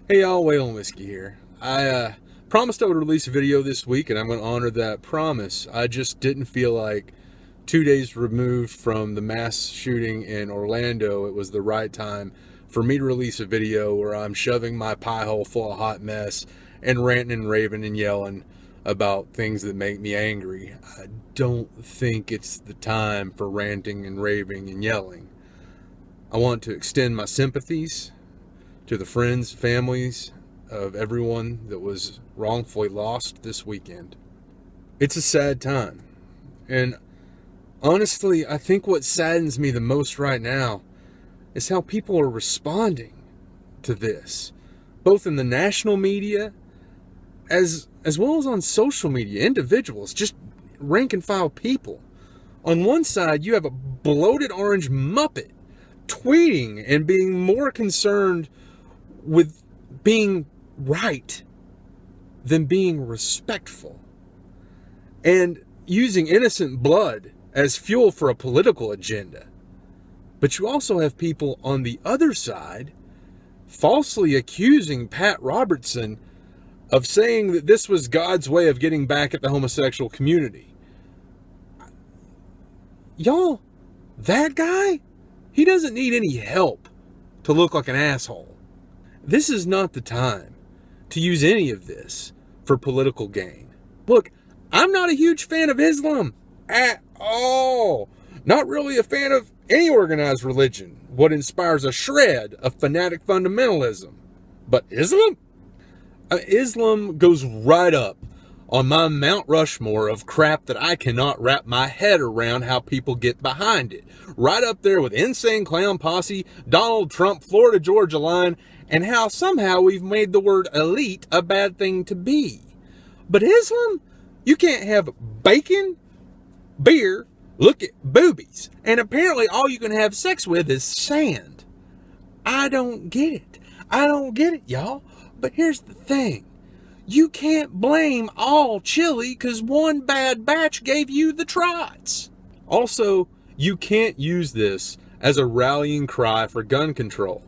Hey y'all, Waylon Whiskey here. I promised I would release a video this week, and I'm going to honor that promise. I just didn't feel like 2 days removed from the mass shooting in Orlando, it was the right time for me to release a video where I'm shoving my pie hole full of hot mess and ranting and raving and yelling about things that make me angry. I don't think it's the time for ranting and raving and yelling. I want to extend my sympathies to the friends, families of everyone that was wrongfully lost this weekend. It's a sad time. And honestly, I think what saddens me the most right now is how people are responding to this, both in the national media as well as on social media. Individuals, just rank and file people. On one side, you have a bloated orange muppet tweeting and being more concerned with being right than being respectful, and using innocent blood as fuel for a political agenda. But you also have people on the other side falsely accusing Pat Robertson of saying that this was God's way of getting back at the homosexual community. Y'all, that guy, he doesn't need any help to look like an asshole. This is not the time to use any of this for political gain. Look, I'm not a huge fan of Islam at all. Not really a fan of any organized religion, what inspires a shred of fanatic fundamentalism. But Islam? Islam goes right up on my Mount Rushmore of crap that I cannot wrap my head around how people get behind it. Right up there with Insane Clown Posse, Donald Trump, Florida Georgia Line, and how somehow we've made the word elite a bad thing to be. But Islam, you can't have bacon, beer, look at boobies, and apparently all you can have sex with is sand. I don't get it. I don't get it, y'all. But here's the thing. You can't blame all chili because one bad batch gave you the trots. Also, you can't use this as a rallying cry for gun control.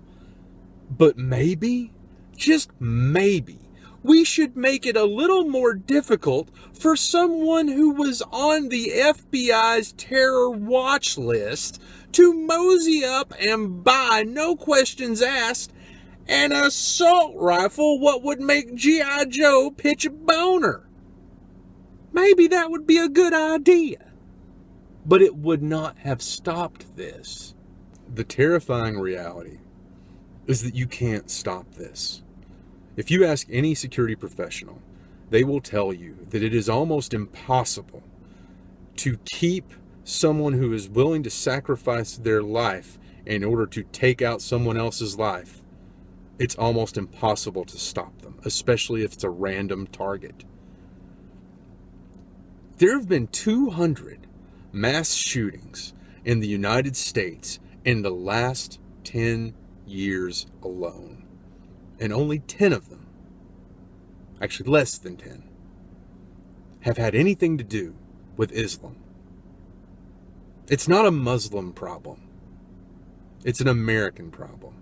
But maybe, just maybe, we should make it a little more difficult for someone who was on the FBI's terror watch list to mosey up and buy, no questions asked, an assault rifle what would make G.I. Joe pitch a boner. Maybe that would be a good idea. But it would not have stopped this. The terrifying reality is that you can't stop this. If you ask any security professional, they will tell you that it is almost impossible to keep someone who is willing to sacrifice their life in order to take out someone else's life. It's almost impossible to stop them, especially if it's a random target. There have been 200 mass shootings in the United States in the last 10 years alone. And only 10 of them, actually less than 10, have had anything to do with Islam. It's not a Muslim problem. It's an American problem.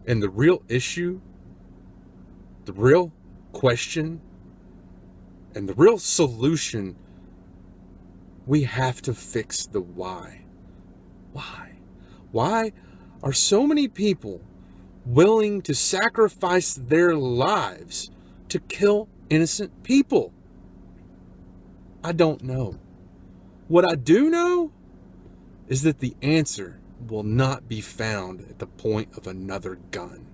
And the real issue, the real question, and the real solution, we have to fix the why. Why? Why are so many people willing to sacrifice their lives to kill innocent people? I don't know. What I do know is that the answer will not be found at the point of another gun.